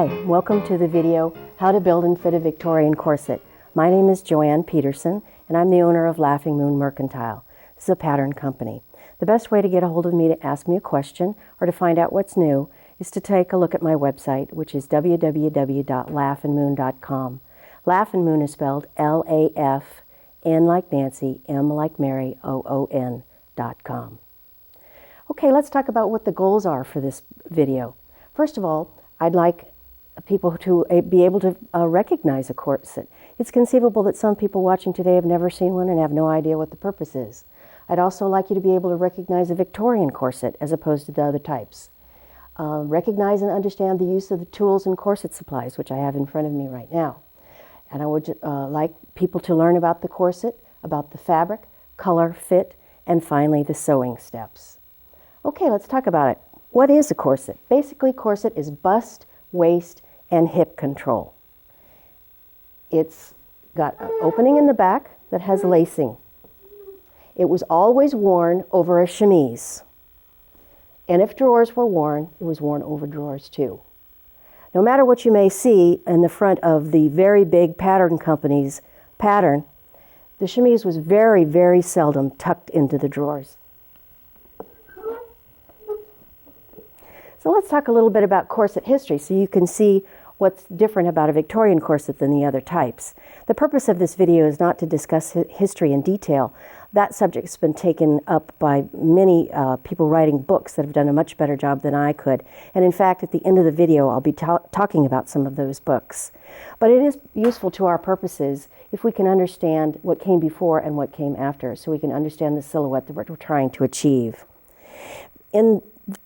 Hi, welcome to the video, How to Build and Fit a Victorian Corset. My name is Joann Peterson, and I'm the owner of Laughing Moon Mercantile. This is a pattern company. The best way to get a hold of me to ask me a question or to find out what's new is to take a look at my website, which is www.laughandmoon.com. Laugh and Moon is spelled L-A-F, N like Nancy, M like Mary, O-O-N.com. Okay, let's talk about what the goals are for this video. First of all, I'd like people to be able to recognize a corset. It's conceivable that some people watching today have never seen one and have no idea what the purpose is. I'd also like you to be able to recognize a Victorian corset as opposed to the other types. Recognize and understand the use of the tools and corset supplies, which I have in front of me right now. And I would like people to learn about the corset, about the fabric, color, fit, and finally the sewing steps. Okay, let's talk about it. What is a corset? Basically, corset is bust, waist, and hip control. It's got an opening in the back that has lacing. It was always worn over a chemise. And if drawers were worn, it was worn over drawers too. No matter what you may see in the front of the very big pattern company's pattern, the chemise was very, very seldom tucked into the drawers. So let's talk a little bit about corset history so you can see what's different about a Victorian corset than the other types. The purpose of this video is not to discuss history in detail. That subject's been taken up by many people writing books that have done a much better job than I could. And in fact, at the end of the video, I'll be talking about some of those books. But it is useful to our purposes if we can understand what came before and what came after, so we can understand the silhouette that we're trying to achieve.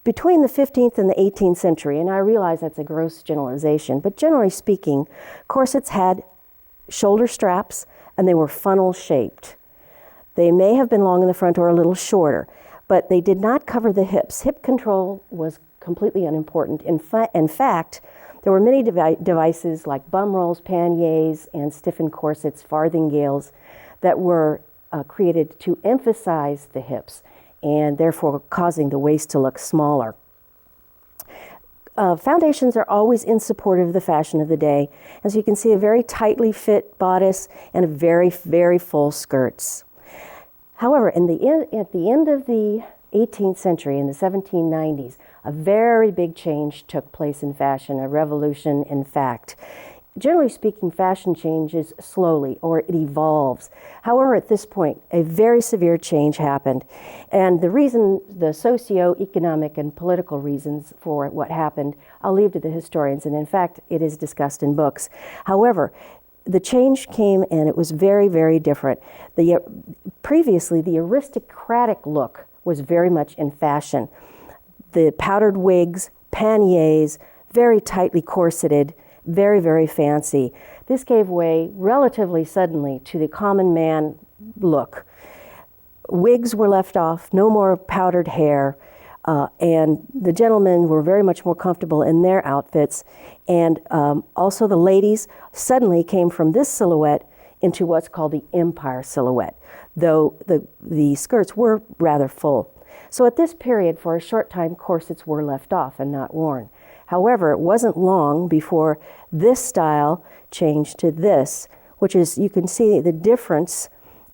Between the 15th and the 18th century, and I realize that's a gross generalization, but generally speaking, corsets had shoulder straps and they were funnel shaped. They may have been long in the front or a little shorter, but they did not cover the hips. Hip control was completely unimportant. In fact, there were many devices like bum rolls, panniers, and stiffened corsets, farthingales, that were created to emphasize the hips and therefore causing the waist to look smaller. Foundations are always in support of the fashion of the day. As you can see, a very tightly fit bodice and a very, very full skirts. However, at the end of the 18th century, in the 1790s, a very big change took place in fashion, a revolution in fact. Generally speaking, fashion changes slowly, or it evolves. However, at this point, a very severe change happened. And the reason, the socio-economic and political reasons for what happened, I'll leave to the historians, and in fact, it is discussed in books. However, the change came and it was very, very different. Previously, the aristocratic look was very much in fashion. The powdered wigs, panniers, very tightly corseted, very, very fancy. This gave way relatively suddenly to the common man look. Wigs were left off, no more powdered hair, and the gentlemen were very much more comfortable in their outfits. And also the ladies suddenly came from this silhouette into what's called the empire silhouette, though the skirts were rather full. So at this period, for a short time, corsets were left off and not worn. However, it wasn't long before this style changed to this, which is, you can see the difference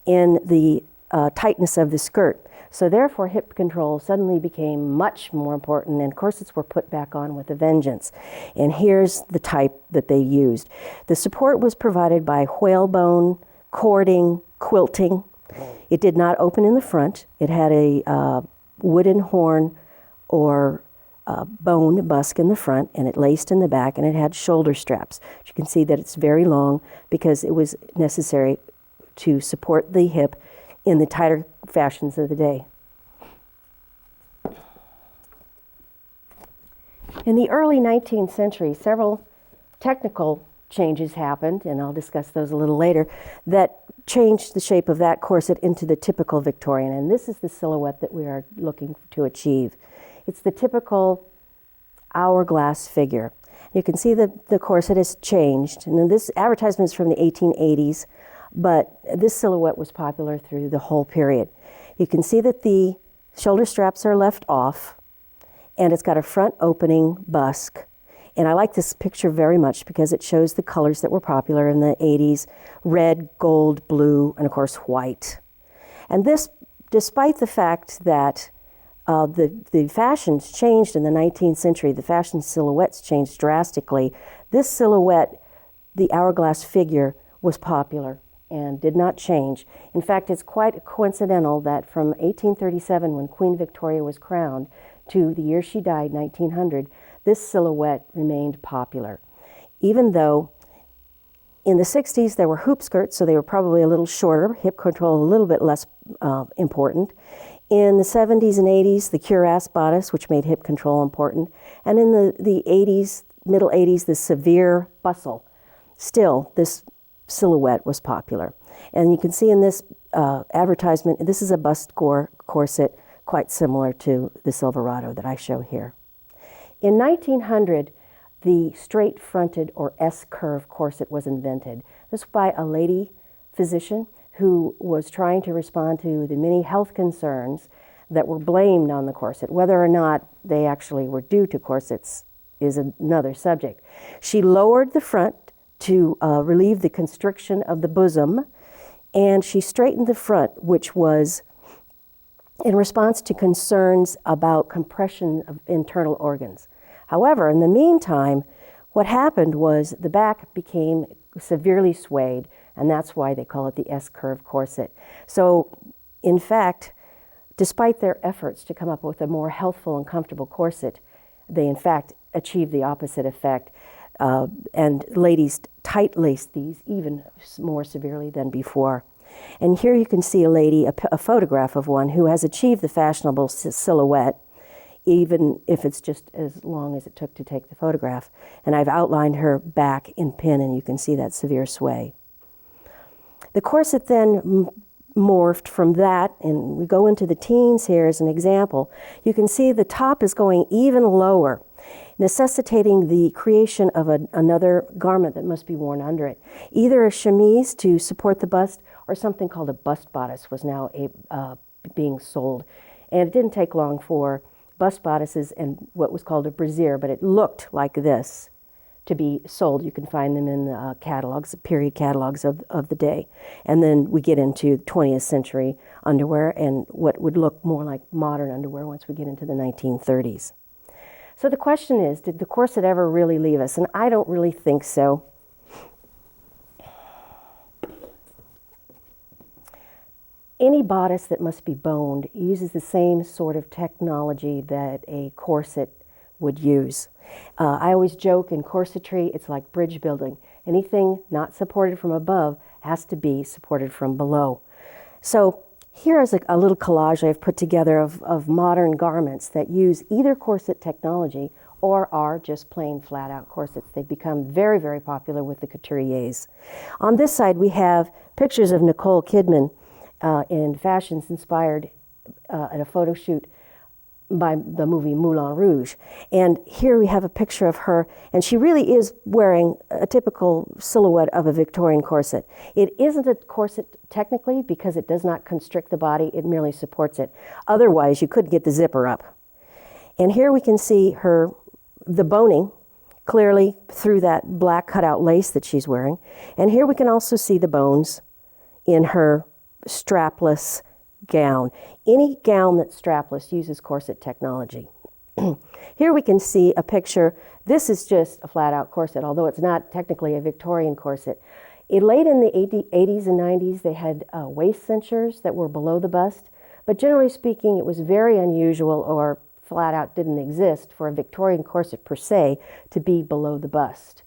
in the tightness of the skirt. So therefore, hip control suddenly became much more important and corsets were put back on with a vengeance. And here's the type that they used. The support was provided by whalebone, cording, quilting. It did not open in the front. It had a wooden horn or bone busk in the front, and it laced in the back, and it had shoulder straps. You can see that it's very long because it was necessary to support the hip in the tighter fashions of the day. In the early 19th century, several technical changes happened, and I'll discuss those a little later, that changed the shape of that corset into the typical Victorian, and this is the silhouette that we are looking to achieve. It's the typical hourglass figure. You can see that the corset has changed, and this advertisement is from the 1880s, but this silhouette was popular through the whole period. You can see that the shoulder straps are left off, and it's got a front opening busk, And I like this picture very much because it shows the colors that were popular in the 80s: red, gold, blue, and of course white. And this, despite the fact that the fashions changed in the 19th century, the fashion silhouettes changed drastically, this silhouette, the hourglass figure, was popular and did not change. In fact, it's quite coincidental that from 1837, when Queen Victoria was crowned, to the year she died, 1900, this silhouette remained popular. Even though in the 60s there were hoop skirts, so they were probably a little shorter, hip control a little bit less important. In the 70s and 80s, the cuirass bodice, which made hip control important. And in the 80s, middle 80s, the severe bustle. Still, this silhouette was popular. And you can see in this advertisement, this is a bust corset, quite similar to the Silverado that I show here. In 1900, the straight-fronted or S-curve corset was invented. This was by a lady physician who was trying to respond to the many health concerns that were blamed on the corset. Whether or not they actually were due to corsets is another subject. She lowered the front to relieve the constriction of the bosom, and she straightened the front, which was in response to concerns about compression of internal organs. However, in the meantime, what happened was the back became severely swayed, and that's why they call it the S-curve corset. So, in fact, despite their efforts to come up with a more healthful and comfortable corset, they in fact achieved the opposite effect. And ladies tight-laced these even more severely than before. And here you can see a lady, a photograph of one who has achieved the fashionable silhouette, even if it's just as long as it took to take the photograph. And I've outlined her back in pin, and you can see that severe sway. The corset then morphed from that, and we go into the teens here as an example. You can see the top is going even lower, necessitating the creation of another garment that must be worn under it. Either a chemise to support the bust, or something called a bust bodice was now being sold. And it didn't take long for bust bodices and what was called a brassiere, but it looked like this, to be sold. You can find them in the catalogs, period catalogs of the day. And then we get into 20th century underwear and what would look more like modern underwear once we get into the 1930s. So the question is, did the corset ever really leave us? And I don't really think so. Any bodice that must be boned uses the same sort of technology that a corset would use. I always joke in corsetry, it's like bridge building. Anything not supported from above has to be supported from below. So here is a little collage I've put together of modern garments that use either corset technology or are just plain flat-out corsets. They've become very, very popular with the couturiers. On this side, we have pictures of Nicole Kidman in fashions inspired at a photo shoot by the movie Moulin Rouge. And here we have a picture of her, and she really is wearing a typical silhouette of a Victorian corset. It isn't a corset technically because it does not constrict the body, it merely supports it. Otherwise, you couldn't get the zipper up. And here we can see the boning clearly through that black cutout lace that she's wearing. And here we can also see the bones in her strapless gown. Any gown that's strapless uses corset technology. Here we can see a picture. This is just a flat-out corset, although it's not technically a Victorian corset. Late in the 80s and 90s, they had waist cinchers that were below the bust, but generally speaking, it was very unusual or flat-out didn't exist for a Victorian corset per se to be below the bust.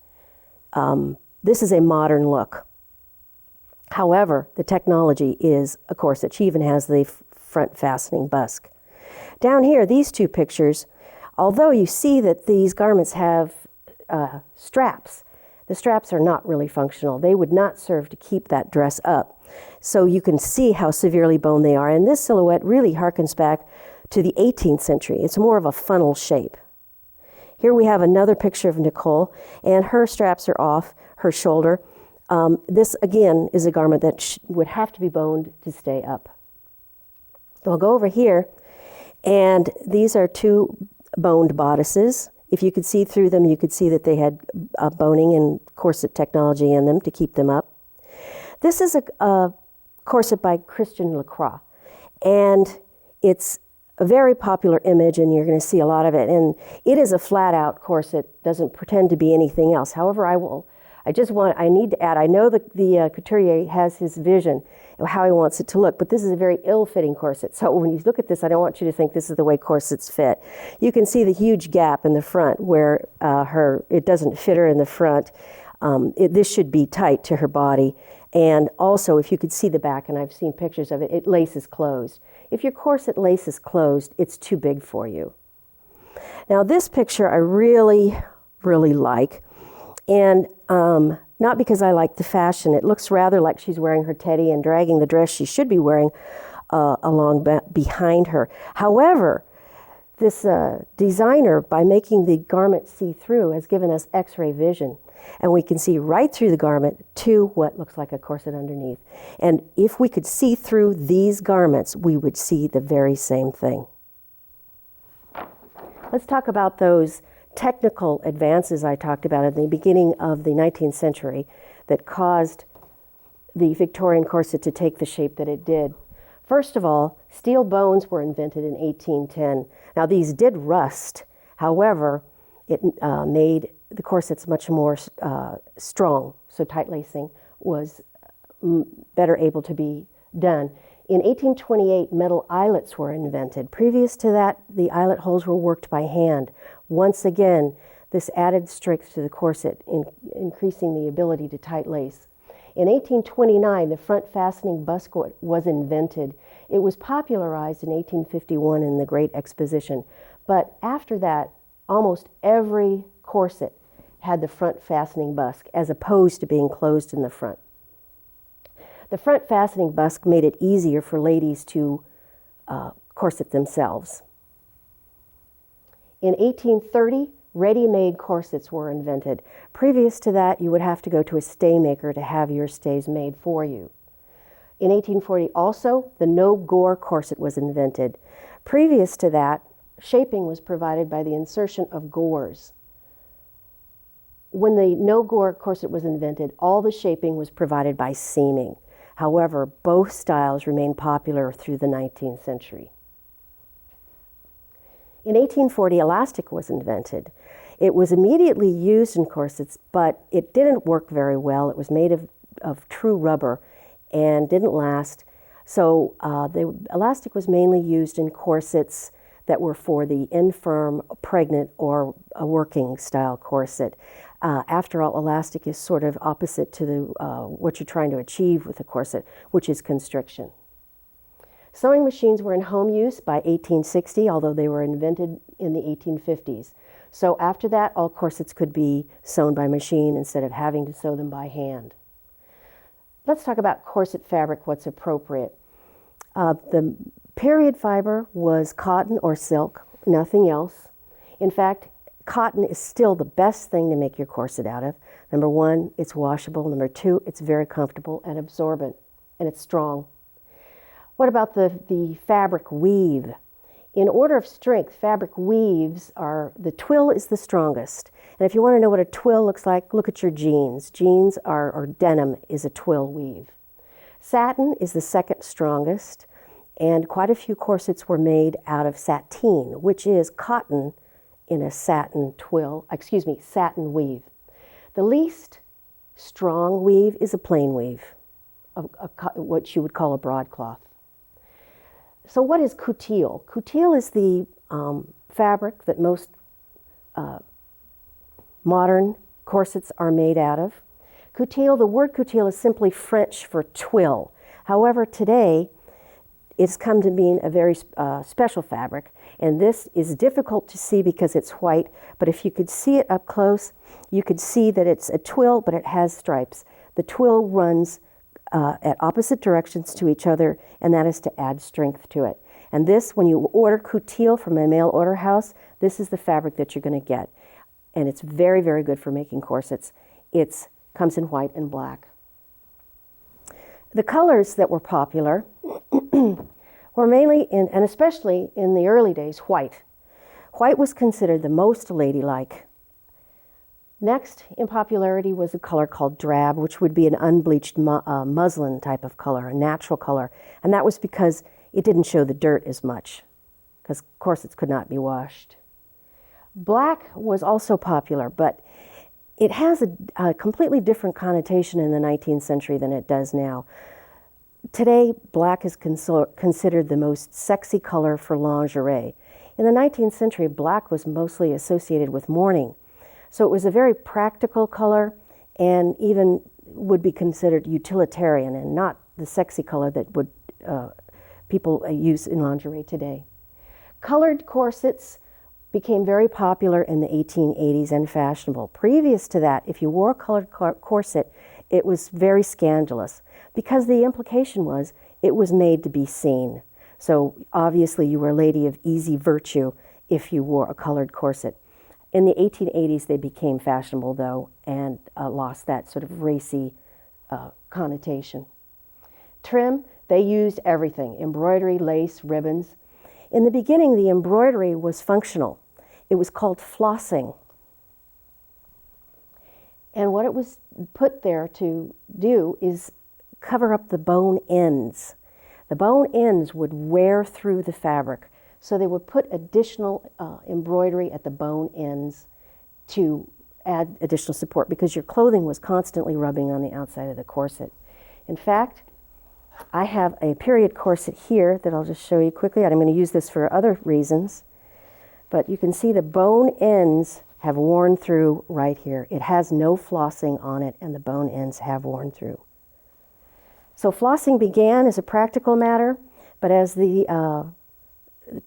This is a modern look. However, the technology is a corset. She even has the front fastening busk. Down here, these two pictures, although you see that these garments have straps, the straps are not really functional. They would not serve to keep that dress up. So you can see how severely boned they are. And this silhouette really harkens back to the 18th century. It's more of a funnel shape. Here we have another picture of Nicole, and her straps are off her shoulder. This, again, is a garment that would have to be boned to stay up. I'll go over here, and these are two boned bodices, If you could see through them, you could see that they had boning and corset technology in them to keep them up. This is a corset by Christian Lacroix, and it's a very popular image, and you're going to see a lot of it. And it is a flat-out corset, doesn't pretend to be anything else. However, I need to add, I know that the couturier has his vision of how he wants it to look, but this is a very ill-fitting corset. So when you look at this, I don't want you to think this is the way corsets fit. You can see the huge gap in the front where it doesn't fit her in the front. This should be tight to her body. And also, if you could see the back, and I've seen pictures of it, it laces closed. If your corset laces closed, it's too big for you. Now, this picture I really, really like. And not because I like the fashion. It looks rather like she's wearing her teddy and dragging the dress she should be wearing along behind her. However, this designer, by making the garment see-through, has given us X-ray vision. And we can see right through the garment to what looks like a corset underneath. And if we could see through these garments, we would see the very same thing. Let's talk about those technical advances I talked about at the beginning of the 19th century that caused the Victorian corset to take the shape that it did. First of all, steel bones were invented in 1810. Now, these did rust. However, it made the corsets much more strong, so tight lacing was better able to be done. In 1828, metal eyelets were invented. Previous to that, the eyelet holes were worked by hand. Once again, this added strength to the corset, increasing the ability to tight lace. In 1829, the front fastening busklet was invented. It was popularized in 1851 in the Great Exposition. But after that, almost every corset had the front fastening busk, as opposed to being closed in the front. The front fastening busk made it easier for ladies to corset themselves. In 1830, ready-made corsets were invented. Previous to that, you would have to go to a stay maker to have your stays made for you. In 1840, also, the no-gore corset was invented. Previous to that, shaping was provided by the insertion of gores. When the no-gore corset was invented, all the shaping was provided by seaming. However, both styles remained popular through the 19th century. In 1840, elastic was invented. It was immediately used in corsets, but it didn't work very well. It was made of true rubber and didn't last. So the elastic was mainly used in corsets that were for the infirm, pregnant, or a working style corset. After all, elastic is sort of opposite to what you're trying to achieve with a corset, which is constriction. Sewing machines were in home use by 1860, although they were invented in the 1850s. So after that, all corsets could be sewn by machine instead of having to sew them by hand. Let's talk about corset fabric, what's appropriate. The period fiber was cotton or silk, nothing else. In fact, cotton is still the best thing to make your corset out of. Number one, it's washable. Number two, it's very comfortable and absorbent, and it's strong. What about the fabric weave? In order of strength, fabric weaves the twill is the strongest. And if you want to know what a twill looks like, look at your jeans. Jeans or denim is a twill weave. Satin is the second strongest, and quite a few corsets were made out of sateen, which is cotton in a satin weave. The least strong weave is a plain weave, what you would call a broadcloth. So what is coutil? Coutil is the fabric that most modern corsets are made out of. Coutil, the word coutil is simply French for twill. However, today it's come to mean a very special fabric, and this is difficult to see because it's white, but if you could see it up close, you could see that it's a twill, but it has stripes. The twill runs at opposite directions to each other, and that is to add strength to it. And this, when you order coutil from a mail order house, this is the fabric that you're going to get. And it's very, very good for making corsets. It comes in white and black. The colors that were popular were mainly, and especially in the early days, white. White was considered the most ladylike. Next in popularity was a color called drab, which would be an unbleached muslin type of color, a natural color. And that was because it didn't show the dirt as much, because corsets could not be washed. Black was also popular, but it has a completely different connotation in the 19th century than it does now. Today, black is considered the most sexy color for lingerie. In the 19th century, black was mostly associated with mourning. So it was a very practical color and even would be considered utilitarian and not the sexy color that would people use in lingerie today. Colored corsets became very popular in the 1880s and fashionable. Previous to that, if you wore a colored corset, it was very scandalous because the implication was it was made to be seen. So obviously you were a lady of easy virtue if you wore a colored corset. In the 1880s, they became fashionable, though, and lost that sort of racy connotation. Trim, they used everything, embroidery, lace, ribbons. In the beginning, the embroidery was functional. It was called flossing. And what it was put there to do is cover up the bone ends. The bone ends would wear through the fabric. So they would put additional embroidery at the bone ends to add additional support because your clothing was constantly rubbing on the outside of the corset. In fact, I have a period corset here that I'll just show you quickly. I'm going to use this for other reasons. But you can see the bone ends have worn through right here. It has no flossing on it, and the bone ends have worn through. So flossing began as a practical matter, but as the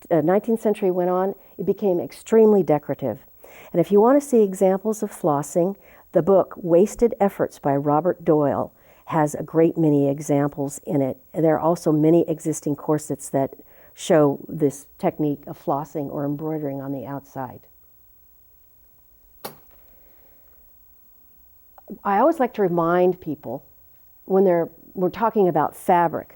19th century went on, it became extremely decorative. And if you want to see examples of flossing, the book Wasted Efforts by Robert Doyle has a great many examples in it. And there are also many existing corsets that show this technique of flossing or embroidering on the outside. I always like to remind people when we're talking about fabric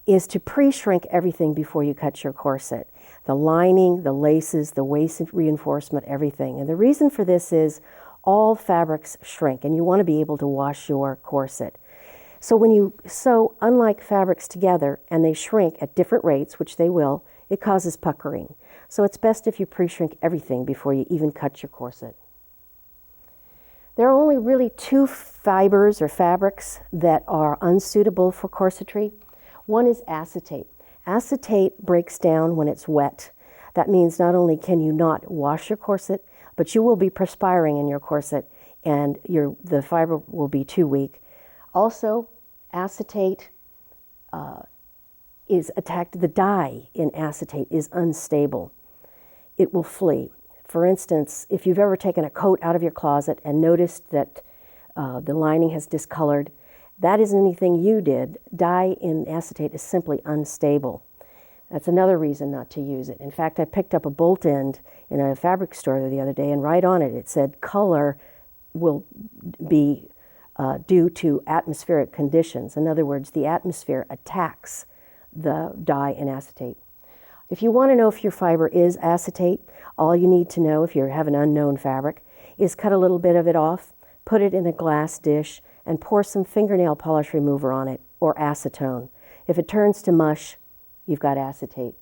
is to pre-shrink everything before you cut your corset. The lining, the laces, the waist reinforcement, everything. And the reason for this is all fabrics shrink and you want to be able to wash your corset. So when you sew unlike fabrics together and they shrink at different rates, which they will, it causes puckering. So it's best if you pre-shrink everything before you even cut your corset. There are only really two fibers or fabrics that are unsuitable for corsetry. One is acetate. Acetate breaks down when it's wet. That means not only can you not wash your corset, but you will be perspiring in your corset and the fiber will be too weak. Also, acetate is attacked. The dye in acetate is unstable. It will flee. For instance, if you've ever taken a coat out of your closet and noticed that the lining has discolored, that isn't anything you did. Dye in acetate is simply unstable. That's another reason not to use it. In fact, I picked up a bolt end in a fabric store the other day, and right on it, it said color will be due to atmospheric conditions. In other words, the atmosphere attacks the dye in acetate. If you want to know if your fiber is acetate, all you need to know if you have an unknown fabric is cut a little bit of it off, put it in a glass dish, and pour some fingernail polish remover on it, or acetone. If it turns to mush, you've got acetate.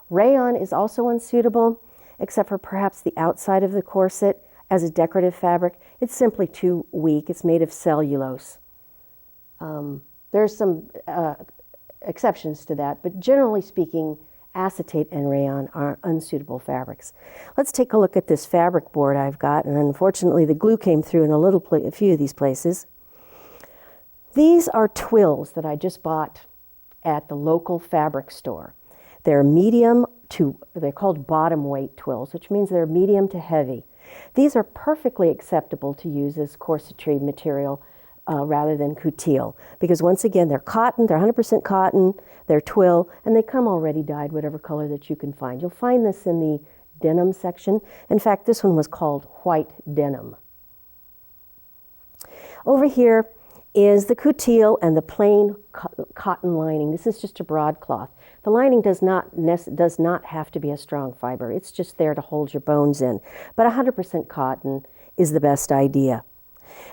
Rayon is also unsuitable, except for perhaps the outside of the corset as a decorative fabric. It's simply too weak. It's made of cellulose. There's some exceptions to that, but generally speaking, acetate and rayon are unsuitable fabrics. Let's take a look at this fabric board I've got, and unfortunately the glue came through in a few of these places. These are twills that I just bought at the local fabric store. They're they're called bottom weight twills, which means they're medium to heavy. These are perfectly acceptable to use as corsetry material rather than coutil, because once again, they're cotton, they're 100% cotton, they're twill, and they come already dyed whatever color that you can find. You'll find this in the denim section. In fact, this one was called white denim. Over here is the coutil and the plain cotton lining. This is just a broadcloth. The lining does not have to be a strong fiber. It's just there to hold your bones in. But 100% cotton is the best idea.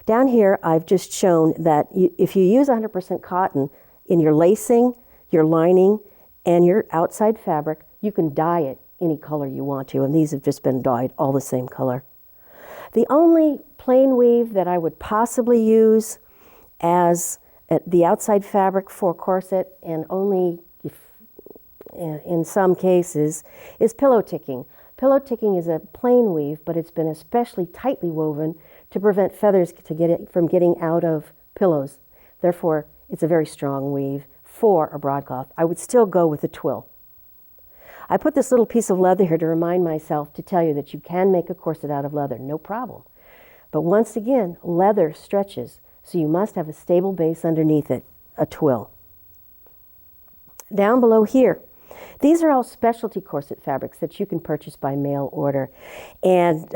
Down here, I've just shown that if you use 100% cotton in your lacing, your lining, and your outside fabric, you can dye it any color you want to, and these have just been dyed all the same color. The only plain weave that I would possibly use as the outside fabric for corset, and only in some cases, is pillow ticking. Pillow ticking is a plain weave, but it's been especially tightly woven to prevent feathers from getting out of pillows. Therefore, it's a very strong weave for a broadcloth. I would still go with a twill. I put this little piece of leather here to remind myself to tell you that you can make a corset out of leather, no problem. But once again, leather stretches, so you must have a stable base underneath it, a twill. Down below here, these are all specialty corset fabrics that you can purchase by mail order. And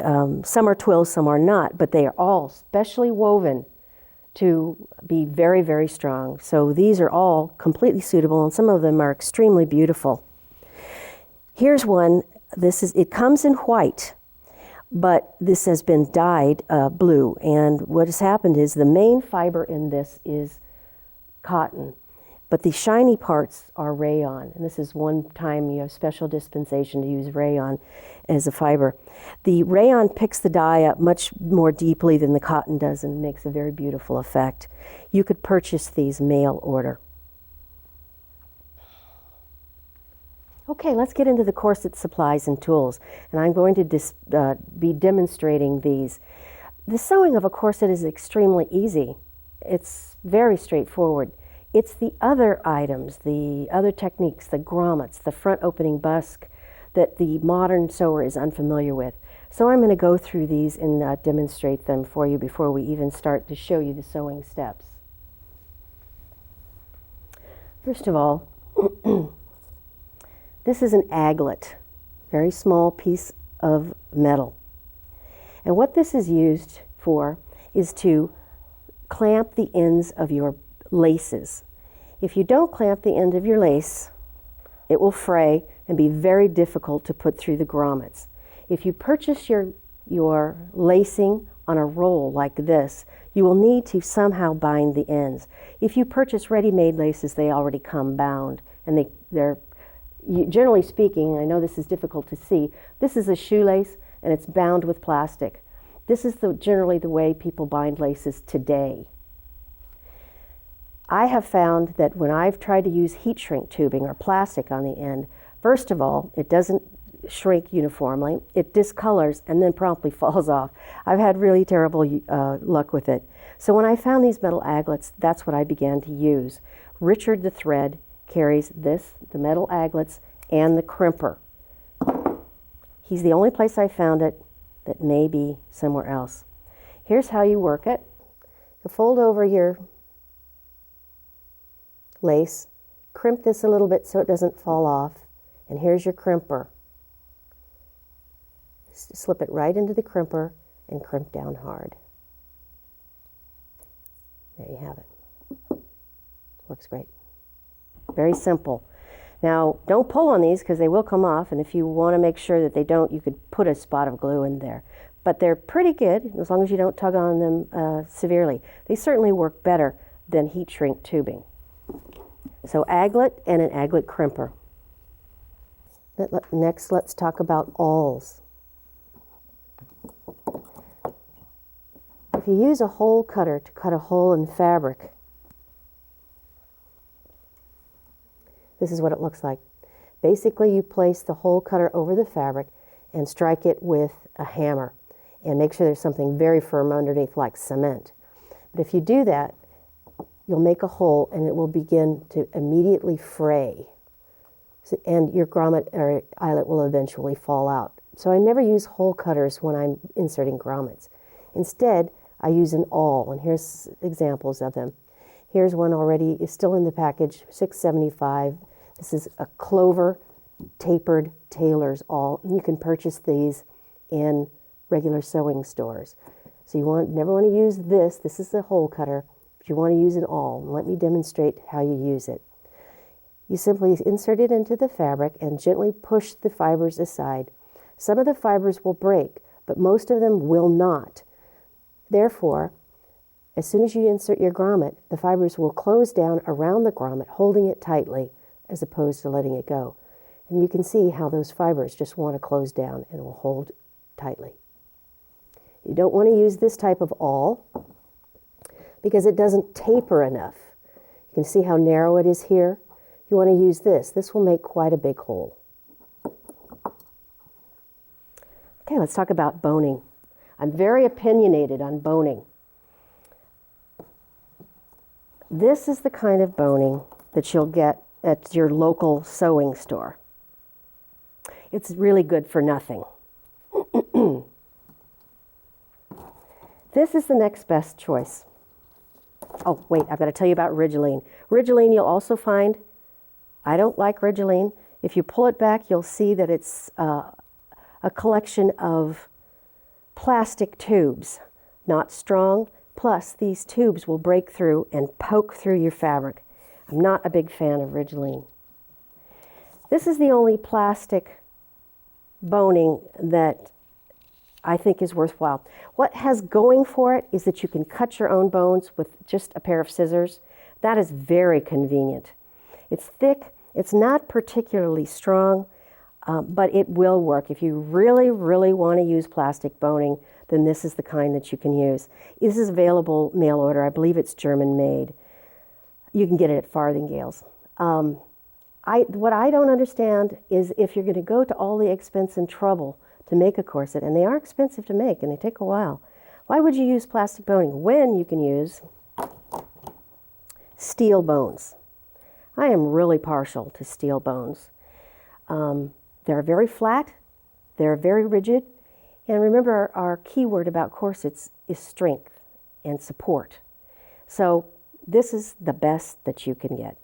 some are twills, some are not, but they are all specially woven to be very, very strong. So these are all completely suitable, and some of them are extremely beautiful. Here's one. It comes in white, but this has been dyed blue. And what has happened is the main fiber in this is cotton, but the shiny parts are rayon. And this is one time you have special dispensation to use rayon as a fiber. The rayon picks the dye up much more deeply than the cotton does and makes a very beautiful effect. You could purchase these mail order. Okay, let's get into the corset supplies and tools, and I'm going to be demonstrating these. The sewing of a corset is extremely easy. It's very straightforward. It's the other items, the other techniques, the grommets, the front opening busk, that the modern sewer is unfamiliar with. So I'm going to go through these and demonstrate them for you before we even start to show you the sewing steps. First of all, this is an aglet, very small piece of metal. And what this is used for is to clamp the ends of your laces. If you don't clamp the end of your lace, it will fray and be very difficult to put through the grommets. If you purchase your lacing on a roll like this, you will need to somehow bind the ends. If you purchase ready-made laces, they already come bound, and they're generally speaking, I know this is difficult to see, this is a shoelace and it's bound with plastic. This is generally the way people bind laces today. I have found that when I've tried to use heat shrink tubing or plastic on the end, first of all, it doesn't shrink uniformly, it discolors and then promptly falls off. I've had really terrible luck with it. So when I found these metal aglets, that's what I began to use. Richard the thread carries this, the metal aglets, and the crimper. He's the only place I found it that may be somewhere else. Here's how you work it. You fold over your lace, crimp this a little bit so it doesn't fall off, and here's your crimper. Slip it right into the crimper and crimp down hard. There you have it. Works great. Very simple. Now, don't pull on these because they will come off, and if you want to make sure that they don't, you could put a spot of glue in there. But they're pretty good as long as you don't tug on them severely. They certainly work better than heat shrink tubing. So aglet and an aglet crimper. Next, let's talk about awls. If you use a hole cutter to cut a hole in fabric, this is what it looks like. Basically, you place the hole cutter over the fabric and strike it with a hammer and make sure there's something very firm underneath like cement. But if you do that, you'll make a hole and it will begin to immediately fray. And your grommet or eyelet will eventually fall out. So I never use hole cutters when I'm inserting grommets. Instead, I use an awl, and here's examples of them. Here's one already, is still in the package, $6.75. This is a clover tapered tailor's awl. And you can purchase these in regular sewing stores. So you never want to use this. This is the hole cutter. If you want to use an awl, let me demonstrate how you use it. You simply insert it into the fabric and gently push the fibers aside. Some of the fibers will break, but most of them will not. Therefore, as soon as you insert your grommet, the fibers will close down around the grommet, holding it tightly as opposed to letting it go. And you can see how those fibers just want to close down and will hold tightly. You don't want to use this type of awl because it doesn't taper enough. You can see how narrow it is here. You want to use this. This will make quite a big hole. Okay, let's talk about boning. I'm very opinionated on boning. This is the kind of boning that you'll get at your local sewing store. It's really good for nothing. This is the next best choice. Oh, wait, I've got to tell you about Ridgeline. Ridgeline you'll also find, I don't like Ridgeline. If you pull it back, you'll see that it's a collection of plastic tubes, not strong. Plus, these tubes will break through and poke through your fabric. I'm not a big fan of Ridgeline. This is the only plastic boning that I think is worthwhile. What has going for it is that you can cut your own bones with just a pair of scissors. That is very convenient. It's thick, it's not particularly strong, but it will work. If you really, really want to use plastic boning, then this is the kind that you can use. This is available mail order. I believe it's German made. You can get it at Farthingales. What I don't understand is if you're going to go to all the expense and trouble to make a corset, and they are expensive to make and they take a while, why would you use plastic boning when you can use steel bones? I am really partial to steel bones. They're very flat, they're very rigid, and remember our key word about corsets is strength and support. So this is the best that you can get.